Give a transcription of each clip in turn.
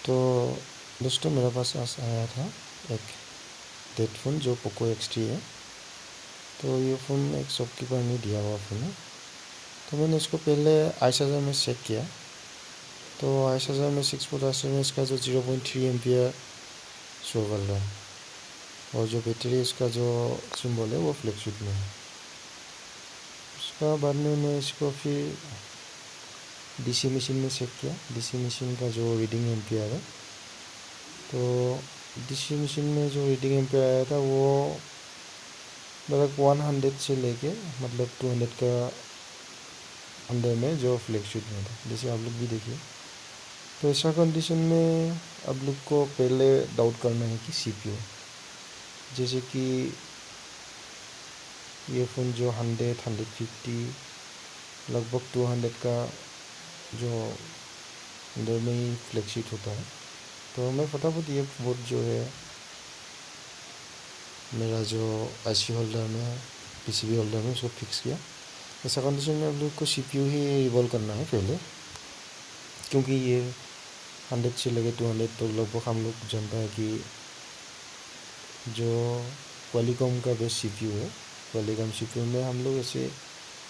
तो दोस्तों मेरे पास आज आया था एक हेडफोन जो पोको X3 है। तो ये फ़ोन एक शॉपकीपर ने दिया हुआ फ़ोन है। तो मैंने इसको पहले आइसर में चेक किया। तो आइसर में 6.8 में इसका जो 0.3 एम्पियर शो कर रहा है और जो बैटरी इसका जो सिंबल है वो फ्लैगशिप में है। उसका बाद में मैं इसको फिर डीसी मशीन में चेक किया। डीसी मशीन का जो रीडिंग एम्पियर है, तो डीसी मशीन में जो रीडिंग एम्पियर आया था वो लगभग 100 से लेके मतलब 200 का अंदर में जो फ्लैगशिप में था, जैसे आप लोग भी देखिए। तो ऐसा कंडीशन में आप लोग को पहले डाउट करना है कि सीपीयू, जैसे कि ये फ़ोन जो 100-150 लगभग 200 का जो अंदर में ही फ्लैगशिप होता है। तो मैं फटाफट ये बोर्ड जो है मेरा जो आईसी होल्डर में पीसीबी होल्डर में उसको फिक्स किया। ऐसा कंडीशन में आप लोग को सीपीयू ही रिवॉल्व करना है पहले, क्योंकि ये 100 से लेके 200 तो लगभग हम लोग जानता है कि जो क्वालिकॉम का बेस्ट सीपीयू है, क्वालिकॉम सीपीयू में हम लोग ऐसे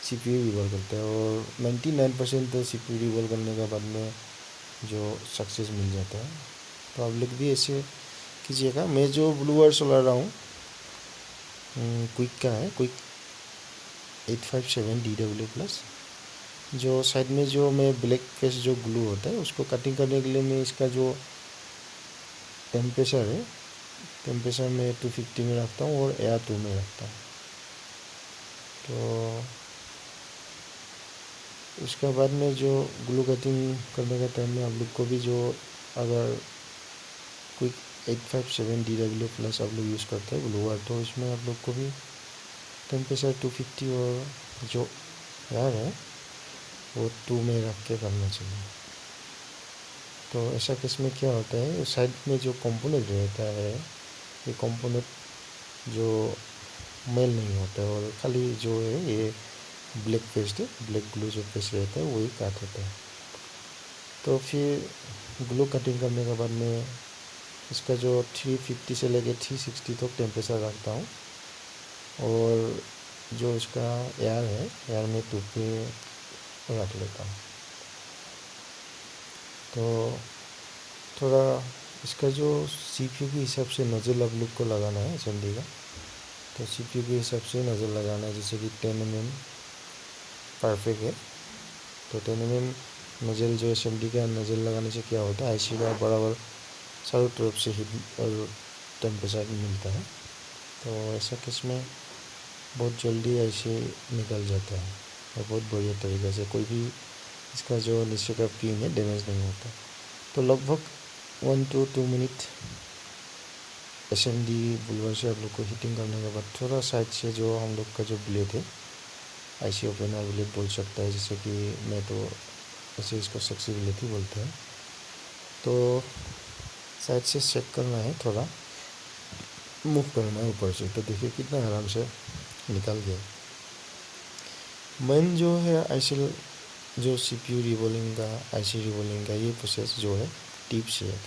सीपीयू रिवॉल्व करते हैं और 99% तो सीपीयू रिवॉल्व करने के बाद में जो सक्सेस मिल जाता है। तो आप लोग भी ऐसे कीजिएगा। मैं जो ब्लू वायर चला रहा हूँ क्विक का है, क्विक 857 DW+। जो साइड में जो मैं ब्लैक फेस जो ग्लू होता है उसको कटिंग करने के लिए मैं इसका जो टेम्परेचर है, टेम्परेचर में 250 में रखता हूँ और एयर 2 में रखता हूँ। तो उसके बाद में जो ग्लू कटिंग करने का टाइम में आप लोग को भी जो अगर क्विक 857 DW+ आप लोग यूज़ करते हैं ब्लू वायर, तो इसमें आप लोग को भी टेम्परेचर 250 और जो एयर है वो 2 में रख के करना चाहिए। तो ऐसा केस में क्या होता है, साइड में जो कंपोनेंट रहता है ये कंपोनेंट जो मेल नहीं होता है और खाली जो है ये ब्लैक पेस्ट है, ब्लैक ग्लू जो पेस्ट रहता है वही काट होता है। तो फिर ग्लू कटिंग करने के बाद में इसका जो 350 से लेके 360 तक टेम्परेचर रखता हूँ और जो इसका एयर है एयर में 2 पे रख लेता हूँ। तो थोड़ा इसका जो सीपीयू के हिसाब से नज़ल आप लोग को लगाना है एसएमडी का। तो सीपीयू के हिसाब से नज़ल लगाना है, जैसे कि 10 mm परफेक्ट है। तो 10 mm नज़ल जो एसएमडी का नज़ल लगाने से क्या होता है, आईसी का बराबर चारों तरफ से हीट और टेम्परेचर मिलता है। तो ऐसा केस में बहुत जल्दी आईसी निकल जाता है और बहुत बढ़िया तरीके से कोई भी इसका जो नीचे का पिन है डैमेज नहीं होता। तो लगभग 1 to 2 मिनट एसएमडी बुलवर से आप लोग को हीटिंग करने के बाद थोड़ा साइड से जो हम लोग का जो ब्लेड है, आईसी ओपनर ब्लेड बोल सकता है, जैसे कि मैं तो ऐसे इसको फ्लेक्सिबिलिटी बोलते हैं। तो साइड से चेक करना है, थोड़ा मूव करना है ऊपर से। तो देखिए कितना आराम से निकल गया। मेन जो है आईसी जो सीपीयू रिवॉल्विंग का, आईसी रिवॉल्विंग का ये प्रोसेस जो है टिप्स है,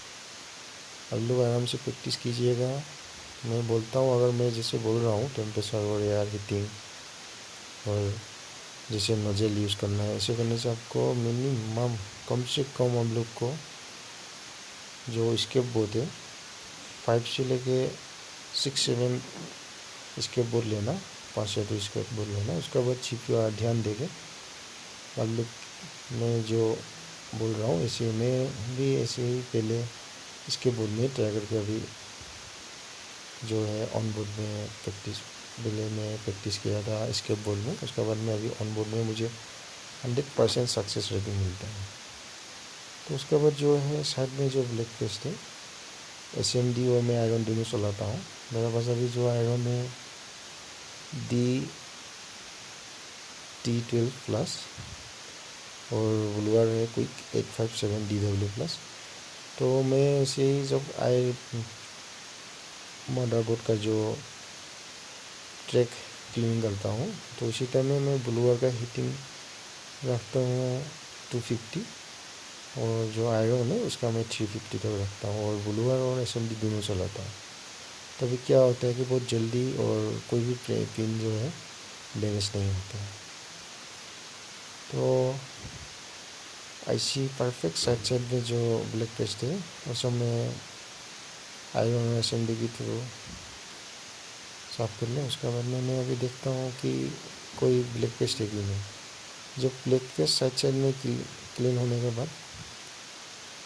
आप लोग आराम से प्रैक्टिस कीजिएगा। मैं बोलता हूँ, अगर मैं जैसे बोल रहा हूँ टेम्परेचर और एयर हीटिंग और जैसे नोजल यूज़ करना है, ऐसे करने से आपको मिनिमम कम से कम हम लोग को जो स्केप बोर्ड है 5 से लेके 6-7 स्केप बोर्ड लेना, 5 या 2 स्केप बोर्ड लेना। उसके बाद सीपीयू ध्यान देके आप लोग, मैं जो बोल रहा हूँ ऐसे मैं भी ऐसे ही पहले इसके बोर्ड में ट्राई करके अभी जो है ऑन बोर्ड में प्रैक्टिस, पहले मैं प्रैक्टिस किया था इसके बोर्ड में। उसके बाद में अभी ऑन बोर्ड में मुझे 100% सक्सेस रेटिंग मिलता है। तो उसके बाद जो है साइड में जो ब्लैक पेस्ट है एसएमडी और मैं आयरन दोनों चलाता हूँ। मेरे पास अभी जो आयरन है T12+ और ब्लूअर है क्विक 857 DW+। तो मैं ऐसे ही जब मदरबोर्ड का जो ट्रैक क्लीन करता हूँ तो उसी टाइम में मैं ब्लूअर का हीटिंग रखता हूँ 250 और जो आयरन है उसका मैं 350 तक रखता हूँ, और ब्लू वायर और SMD दोनों चलाता हूँ। तभी क्या होता है कि बहुत जल्दी और कोई भी पिन जो है डैमेज नहीं होता है। तो IC परफेक्ट साइड साइड में जो ब्लैक पेस्ट है उसमें मैं आयरन और SMD के थ्रू साफ़ कर लें। उसके बाद में मैं अभी देखता हूँ कि कोई ब्लैक पेस्ट है कि नहीं। जब ब्लैक पेस्ट साइड साइड में क्लीन होने के बाद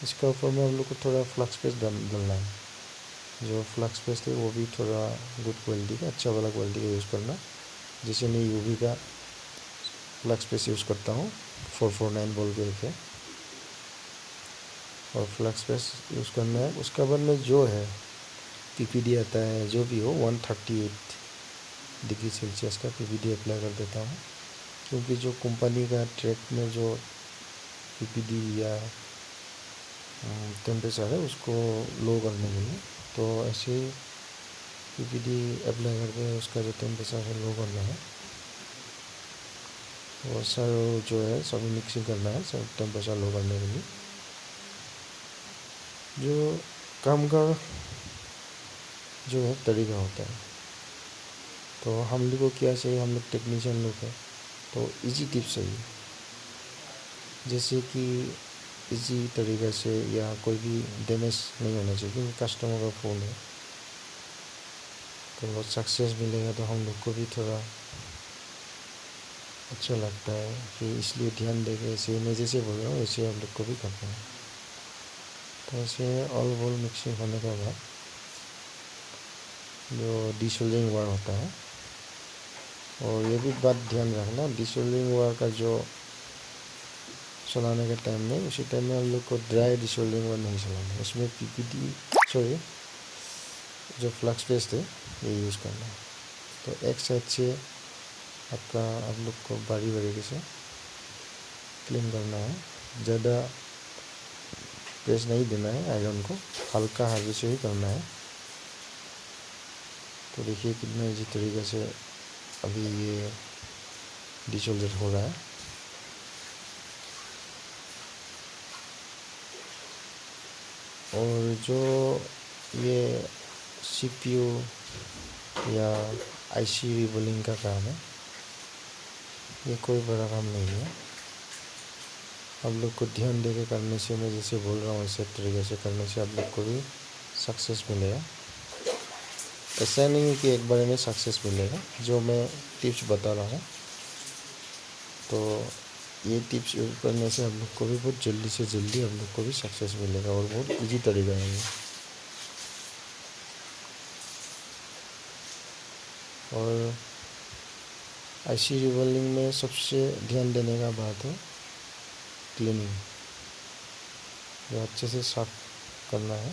इसका ऊपर में हम लोग को थोड़ा फ्लक्स पेस्ट डालना है। जो फ्लक्स पेस्ट है वो भी थोड़ा गुड क्वालिटी का, अच्छा वाला क्वालिटी का यूज़ करना। जैसे मैं UV का फ्लक्स पेस्ट यूज़ करता हूँ 449 बोल के है, और फ्लक्स पेस्ट यूज़ करना है। उसके बाद में जो है PPD आता है, जो भी हो 138 डिग्री सेल्सियस का PPD अप्लाई कर देता हूँ, क्योंकि जो कंपनी का ट्रैक में जो PPD या टेम्परेचर है उसको लो करने के लिए, तो ऐसे PPD अप्लाई करके उसका जो टेम्परेचर है लो करना है। और सर जो है सभी मिक्सिंग करना है सब टेम्परेचर लो करने के लिए। जो काम का जो है तरीका होता है, तो हम लोग को क्या चाहिए, हम लोग टेक्नीशियन लोग हैं, तो इजी टिप्स चाहिए। जैसे कि इजी तरीक़े से या कोई भी डैमेज नहीं होना चाहिए, क्योंकि कस्टमर का फ़ोन है, तो सक्सेस मिलेगा तो हम लोग को भी थोड़ा अच्छा लगता है कि इसलिए ध्यान देके ऐसे मैं जैसे बोल रहा हूँ ऐसे आप लोग को भी करना है। तो ऐसे ऑल बॉल मिक्सिंग होने के बाद जो डिसोल्डिंग वायर होता है, और ये भी बात ध्यान रखना, डिसोल्डिंग वायर का जो चलाने के टाइम में उसी टाइम में हम लोग को ड्राई डिसोल्डिंग वायर नहीं चलाना है। उसमें जो फ्लक्स पेस्ट है ये यूज़ करना है। तो एक साइड से आप लोग को बारी बारी से क्लीन करना है, ज़्यादा प्रेस नहीं देना है आयरन को, हल्का हाथ से ही करना है। तो देखिए कितना इजी तरीके से अभी ये डिसोल्डेड हो रहा है। और जो ये CPU या IC रिबोलिंग का काम है, ये कोई बड़ा काम नहीं है। आप लोग को ध्यान देके करने से, मैं जैसे बोल रहा हूँ ऐसे तरीके से करने से आप लोग को भी सक्सेस मिलेगा। ऐसा नहीं है कि एक बार में सक्सेस मिलेगा। जो मैं टिप्स बता रहा हूँ, तो ये टिप्स यूज़ करने से आप लोग को भी बहुत जल्दी से जल्दी आप लोग को भी सक्सेस मिलेगा, और बहुत इजी तरीका है ये। और IC रिबोलिंग में सबसे ध्यान देने का बात है क्लीनिंग, जो अच्छे से साफ करना है।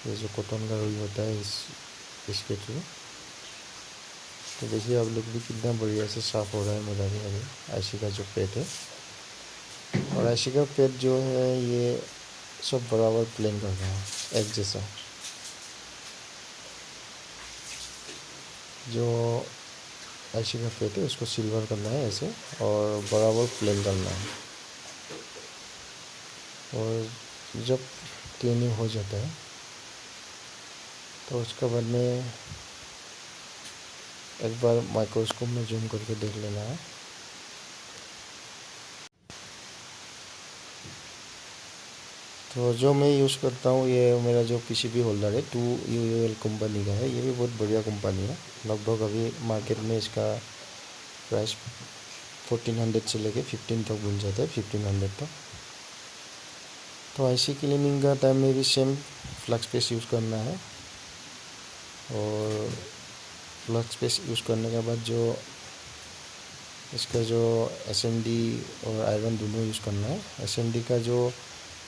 ये जो कॉटन का रुई होता है इसके थ्रू, तो देखिए आप लोग भी कितना बढ़िया से साफ हो रहा है मेरा भी अभी IC का जो पेट है। और IC का पेट जो है ये सब बराबर प्लेन करना है, एक जैसा। जो IC का पेट है उसको सिल्वर करना है ऐसे, और बराबर प्लेन करना है। और जब क्लीनिंग हो जाता है तो उसके बाद में एक बार माइक्रोस्कोप में जूम करके देख लेना है। तो जो मैं यूज़ करता हूँ, ये मेरा जो PCB होल्डर है 2UUL कंपनी का है। ये भी बहुत बढ़िया कंपनी है। लगभग अभी मार्केट में इसका प्राइस 1400 से लेके 15 तक मिल जाता है, 1500 तक। तो IC क्लीनिंग का टाइम में भी सेम फ्लक्स पेस्ट यूज़ करना है, और फ्लक्स पेस्ट यूज़ करने के बाद जो इसका जो SMD और आयरन दोनों यूज़ करना है। SMD का जो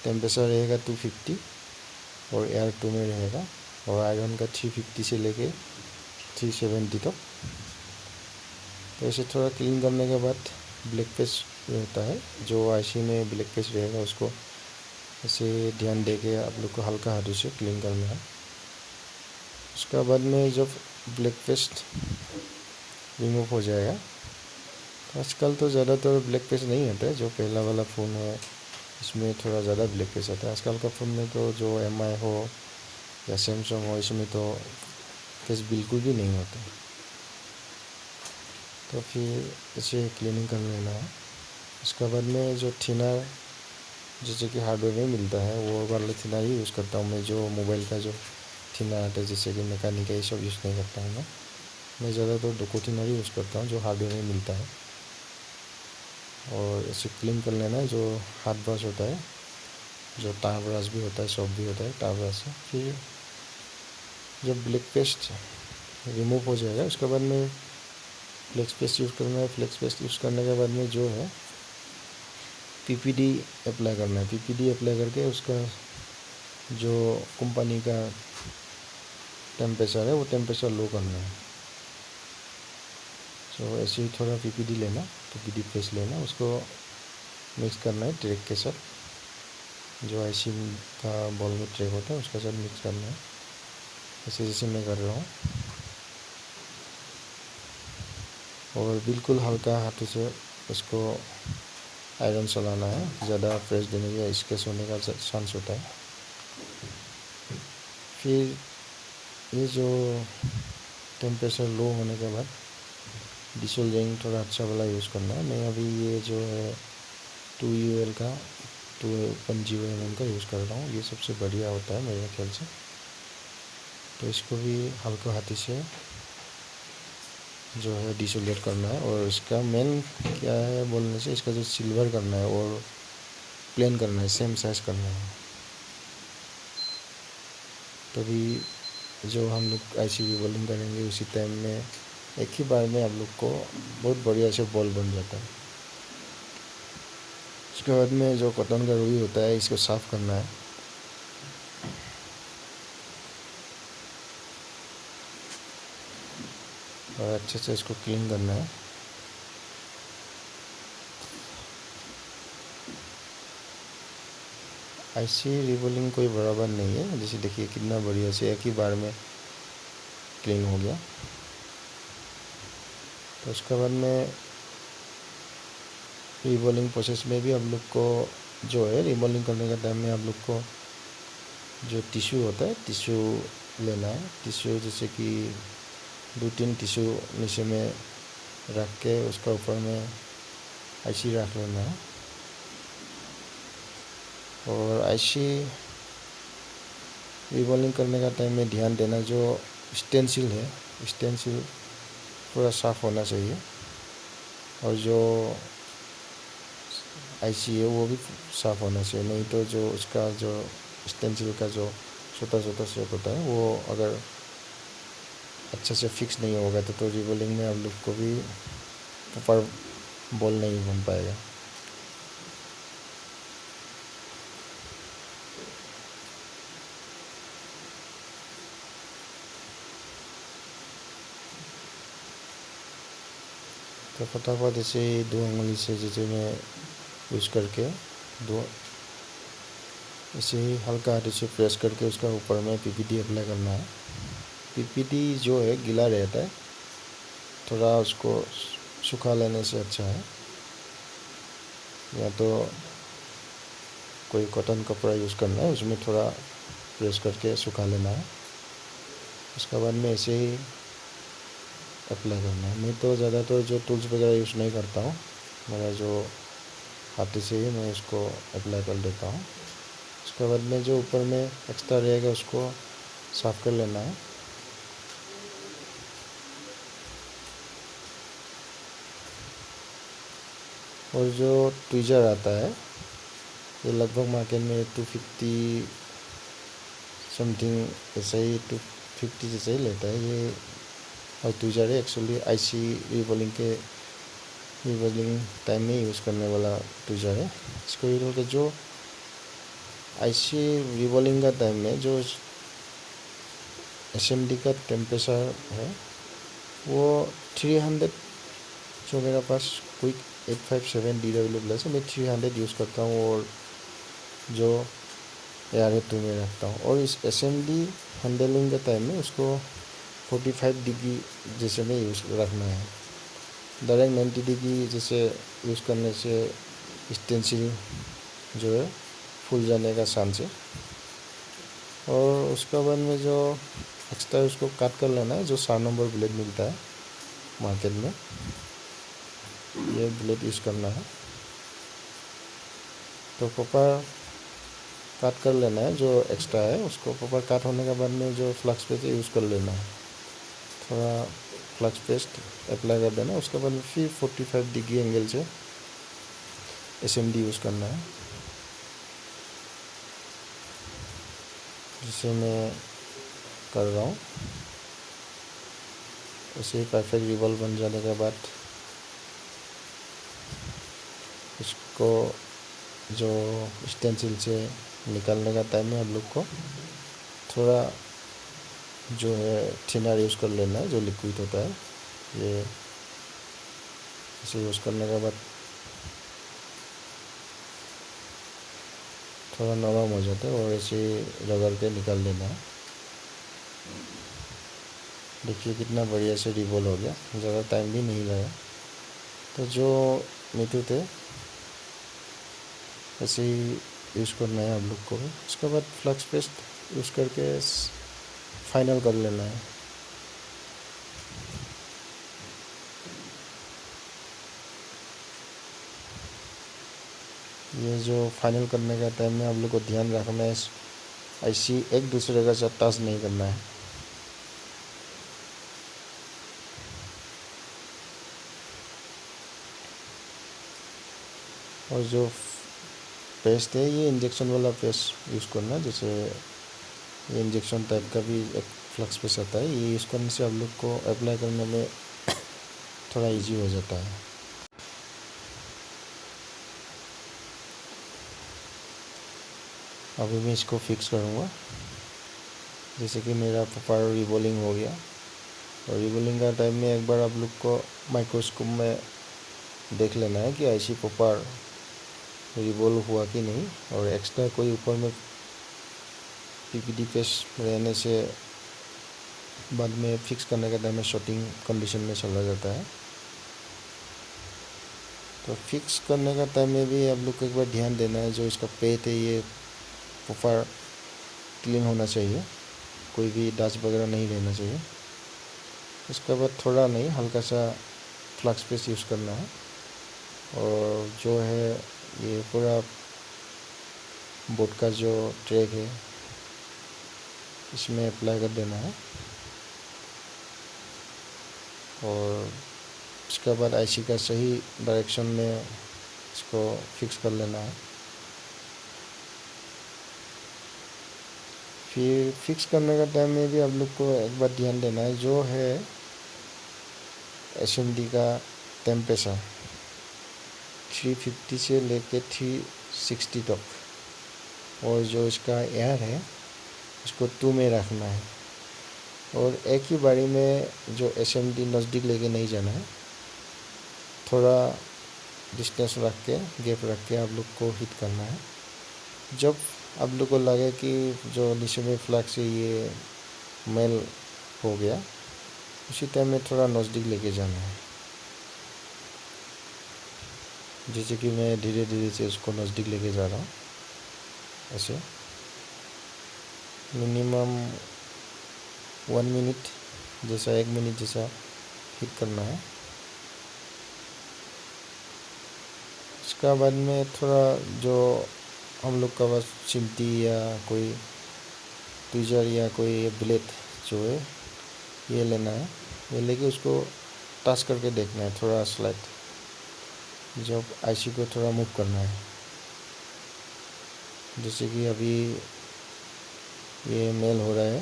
टेम्परेचर रहेगा 250 और एयर 2 में रहेगा, और आयरन का 350 से लेके 370 तक। तो इसे थोड़ा क्लीन करने के बाद ब्लैक पेस्ट रहता है, जो IC में ब्लैक पेस्ट रहेगा उसको ऐसे ध्यान दे के आप लोग को हल्का हाथों से क्लीन करना है। उसके बाद में जब ब्लैक पेस्ट रिमूव हो जाएगा, तो आजकल तो ज़्यादातर ब्लैक पेस्ट नहीं आता है। जो पहला वाला फ़ोन है इसमें थोड़ा ज़्यादा ब्लैक फेस आता है। आजकल का फ़ोन में तो जो MI हो या सैमसंग हो, इसमें तो फेस बिल्कुल भी नहीं होता। तो फिर इसे क्लीनिंग कर लेना है। उसके बाद में जो थिनर जैसे कि हार्डवेयर में मिलता है वो वाला थिनर ही यूज़ करता हूँ मैं। जो मोबाइल का जो थिनर आता है जैसे कि मैकेनिक ये सब यूज़ नहीं करता हूँ मैं ज़्यादातर डोको थिनर ही यूज़ करता हूँ जो हार्डवेयर में मिलता है। और इसे क्लीन कर लेना है। जो हाथ ब्रश होता है, जो टार ब्रश भी होता है, सॉफ्ट भी होता है टार ब्रश से। फिर जब ब्लैक पेस्ट रिमूव हो जाएगा उसके बाद में फ्लेक्स पेस्ट यूज़ करना है। फ्लेक्स पेस्ट यूज़ करने के बाद में जो है PPD अप्लाई करना है। PPD अप्लाई करके उसका जो कंपनी का टेम्परेचर है वो टेम्परेचर लो करना है। तो ऐसे ही थोड़ा PPD लेना, PPD पेस्ट लेना, उसको मिक्स करना है ट्रैक के साथ। जो IC का बॉल में ट्रैक होता है उसके साथ मिक्स करना है, ऐसे जैसे मैं कर रहा हूँ। और बिल्कुल हल्का हाथों से इसको आयरन चलाना है, ज़्यादा प्रेस देने या स्केच होने का चांस होता है। फिर ये जो टेम्परेचर लो होने के बाद डिसोल्विंग थोड़ा अच्छा वाला यूज़ करना है। मैं अभी ये जो है 2UL का 210 mm का यूज़ कर रहा हूँ। ये सबसे बढ़िया होता है मेरे ख्याल से। तो इसको भी हल्का हाथी से जो है डिसोलेट करना है। और इसका मेन क्या है बोलने से, इसका जो सिल्वर करना है और प्लेन करना है, सेम साइज़ करना है। तभी जो हम लोग IC रिवॉल्विंग करेंगे उसी टाइम में एक ही बार में आप लोग को बहुत बढ़िया से बॉल बन जाता है। उसके बाद में जो कॉटन का रुई होता है इसको साफ़ करना है। और अच्छे से इसको क्लीन करना है। IC रिवॉल्विंग कोई बराबर नहीं है। जैसे देखिए कितना बढ़िया से एक ही बार में क्लीन हो गया। तो उसके बाद में रिवॉल्विंग प्रोसेस में भी आप लोग को जो है रिवॉल्विंग करने का टाइम में आप लोग को जो टिश्यू होता है टिश्यू लेना है। टिश्यू जैसे कि 2-3 टिश्यू नीचे में रख के उसका ऊपर में IC रख लेना है। और IC रिवॉल्विंग करने का टाइम में ध्यान देना जो स्टेंसिल है, स्टेंसिल पूरा साफ़ होना चाहिए। और जो IC है वो भी साफ़ होना चाहिए, नहीं तो जो उसका जो स्टेंसिल का जो छोटा छोटा शेप होता है वो अगर अच्छे से फिक्स नहीं होगा तो रिवॉल्विंग में आप लोग को भी प्रॉपर बॉल नहीं बन पाएगा। तो फटाफट ऐसे 2 उंगली से जैसे मैं यूज़ करके दो ऐसे ही हल्का हाथ से प्रेस करके उसका ऊपर में PPD अप्लाई करना है। PPD जो है गीला रहता है, थोड़ा उसको सुखा लेने से अच्छा है। या तो कोई कॉटन कपड़ा यूज़ करना है, उसमें थोड़ा प्रेस करके सुखा लेना है। उसके बाद में ऐसे ही अप्लाई करना है। मैं तो ज़्यादातर जो टूल्स वगैरह यूज़ नहीं करता हूँ, मेरा जो हाथ से ही मैं इसको अप्लाई कर देता हूँ। उसके बाद में जो ऊपर में एक्स्ट्रा रहेगा उसको साफ़ कर लेना है। और जो ट्विज़र आता है ये लगभग मार्केट में 250 समथिंग ऐसा ही 250 जैसे ही लेता है ये। और ट्विज़र है एक्चुअली IC रिवॉल्विंग टाइम में यूज़ करने वाला ट्विज़र है। इसको यूज़ करके जो IC रिवॉल्विंग का टाइम में जो SMD का टेम्परेचर है वो 300, जो मेरा पास क्विक 857 DW प्लस है, मैं 300 यूज़ करता हूँ और जो AR2 में रखता हूँ। और इस SMD हैंडलिंग के टाइम में उसको 45 डिग्री जैसे में यूज़ रखना है। डायरेक्ट 90 डिग्री जैसे यूज़ करने से स्टेंसिल जो है फूल जाने का चांस है। और उसका बाद में जो एक्स्ट्रा उसको काट कर लेना है, जो 4 नंबर ब्लेड मिलता है मार्केट में, ये ब्लेड यूज़ करना है। तो प्रॉपर काट कर लेना है, जो एक्स्ट्रा है उसको प्रॉपर काट होने के बाद में जो फ्लक्स पेस्ट यूज़ कर लेना है। थोड़ा फ्लक्स पेस्ट अप्लाई कर देना, उसके बाद में फिर 45 डिग्री एंगल से SMD यूज़ करना है, जिसे मैं कर रहा हूँ। उसे परफेक्ट रिवॉल्व बन जाने के बाद इसको जो स्टेंसिल से निकालने का टाइम में आप लोग को थोड़ा जो है थिनर यूज़ कर लेना है, जो लिक्विड होता है। ये इसे यूज़ करने के बाद थोड़ा नरम हो जाता है और ऐसे रगड़ के निकाल लेना है। देखिए कितना बढ़िया से रिवॉल्व हो गया, ज़्यादा टाइम भी नहीं लगा। तो जो मेथड है ऐसे ही यूज़ करना है आप लोग को। उसके बाद फ्लक्स पेस्ट यूज़ करके फाइनल कर लेना है। ये जो फाइनल करने का टाइम में आप लोग को ध्यान रखना है, ऐसी एक दूसरे का साथ टच नहीं करना है। और जो पेस्ट है ये इंजेक्शन वाला पेस्ट यूज़ करना, जैसे ये इंजेक्शन टाइप का भी एक फ्लक्स पेस्ट आता है। ये यूज़ करने से आप लोग को अप्लाई करने में थोड़ा इजी हो जाता है। अभी मैं इसको फिक्स करूँगा। जैसे कि मेरा प्रॉपर रिवॉल्विंग हो गया, और रिवॉल्विंग का टाइम में एक बार आप लोग को माइक्रोस्कोप में देख लेना है कि ऐसी प्रॉपर रिवॉल्व हुआ कि नहीं। और एक्स्ट्रा कोई ऊपर में PVD पेस्ट रहने से बाद में फिक्स करने का टाइम में शॉर्टिंग कंडीशन में चला जाता है। तो फिक्स करने का टाइम में भी आप लोग को एक बार ध्यान देना है, जो इसका पेट है ये प्रॉपर क्लीन होना चाहिए, कोई भी डस्ट वगैरह नहीं रहना चाहिए। उसके बाद थोड़ा नहीं, हल्का सा फ्लक्स पेस्ट यूज़ करना है, और जो है ये पूरा बोर्ड का जो ट्रैक है इसमें अप्लाई कर देना है। और उसके बाद IC का सही डायरेक्शन में इसको फिक्स कर लेना है। फिर फिक्स करने का टाइम में भी आप लोग को एक बार ध्यान देना है, जो है SMD का टेम्परेचर 350 से लेके 360 तक, और जो इसका एयर है इसको 2 में रखना है। और एक ही बारी में जो SMD नज़दीक लेके नहीं जाना है, थोड़ा डिस्टेंस रख के, गैप रख के आप लोग को हिट करना है। जब आप लोग को लगे कि जो नीचे में फ्लक्स से ये मेल हो गया, उसी टाइम में थोड़ा नज़दीक लेके जाना है। जैसे कि मैं धीरे धीरे से उसको नज़दीक लेके जा रहा हूँ, ऐसे मिनिमम 1 मिनट जैसा, 1 मिनट जैसा हिट करना है। उसका बाद में थोड़ा जो हम लोग का बस चिमटी या कोई ट्विजर या कोई ब्लेड जो है ये लेना है। ये लेके उसको टच करके देखना है, थोड़ा स्लाइड, जब IC को थोड़ा मूव करना है। जैसे कि अभी ये मेल हो रहा है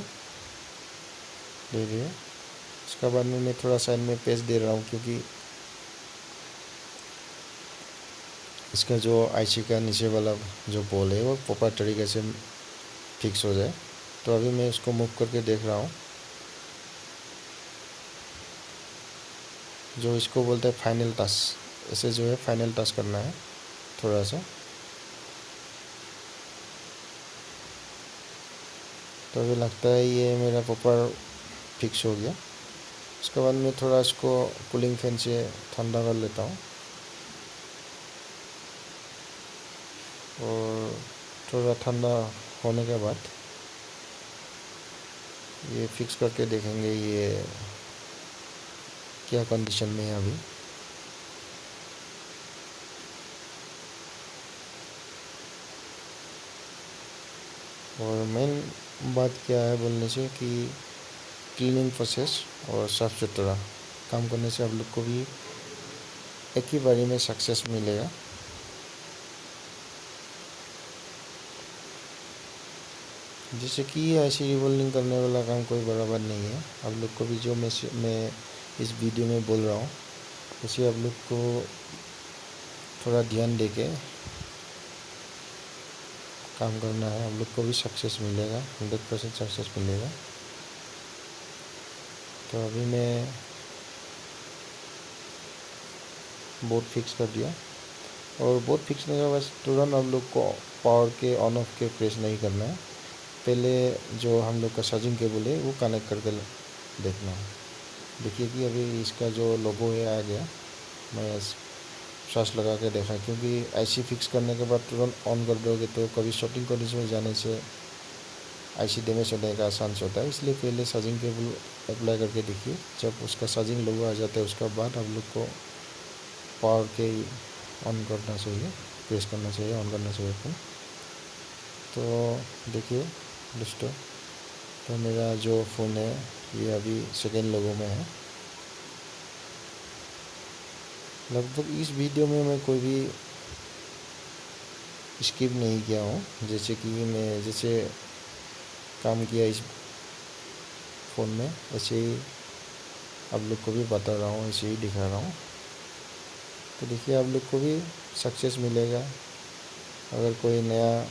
धीरे धीरे। उसका बाद में मैं थोड़ा साइड में पेस्ट दे रहा हूँ, क्योंकि इसका जो IC का नीचे वाला जो बॉल है वो प्रॉपर तरीके से फिक्स हो जाए। तो अभी मैं इसको मूव करके देख रहा हूँ, जो इसको बोलते हैं फाइनल टच। ऐसे जो है फाइनल टच करना है थोड़ा सा। तो अभी लगता है ये मेरा प्रॉपर फिक्स हो गया। उसके बाद मैं थोड़ा इसको कूलिंग फैन से ठंडा कर लेता हूँ। और थोड़ा ठंडा होने के बाद ये फिक्स करके देखेंगे ये क्या कंडीशन में है अभी। और मेन बात क्या है बोलने से कि क्लीनिंग प्रोसेस और साफ़ सुथरा काम करने से आप लोग को भी एक ही बारी में सक्सेस मिलेगा। जैसे कि ऐसी रिवॉल्विंग करने वाला काम कोई बराबर नहीं है। आप लोग को भी जो मैं इस वीडियो में बोल रहा हूँ उसे आप लोग को थोड़ा ध्यान देके काम करना है। आप लोग को भी सक्सेस मिलेगा, 100% सक्सेस मिलेगा। तो अभी मैं बोर्ड फिक्स कर दिया और बोर्ड फिक्स करने के बाद तुरंत आप लोग को पावर के ऑन ऑफ के प्रेस नहीं करना है। पहले जो हम लोग का चार्जिंग केबल है वो कनेक्ट करके देखना है। देखिए कि अभी इसका जो लोगो है आ गया। मैं सांस लगा के देखा, क्योंकि आईसी फिक्स करने के बाद तुरंत ऑन कर दोगे तो कभी शॉर्टिंग कंडीशन में जाने से आईसी डैमेज होने का चांस होता है। इसलिए पहले चार्जिंग केबल अप्लाई करके देखिए। जब उसका चार्जिंग लोगो आ जाता है उसका बाद आप लोग को पावर के ऑन करना चाहिए, प्रेस करना चाहिए, ऑन करना चाहिए फ़ोन। तो देखिए दोस्तों, तो मेरा जो फ़ोन है ये अभी सेकेंड लोगो में है। लगभग इस वीडियो में मैं कोई भी स्किप नहीं किया हूँ। जैसे कि मैं जैसे काम किया इस फ़ोन में ऐसे ही आप लोग को भी बता रहा हूँ, ऐसे ही दिखा रहा हूँ। तो देखिए आप लोग को भी सक्सेस मिलेगा। अगर कोई नया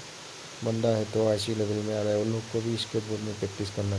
बंदा है तो आईसी लेवल में आ रहा है, उन लोग को भी इसके बोर्ड में प्रैक्टिस करना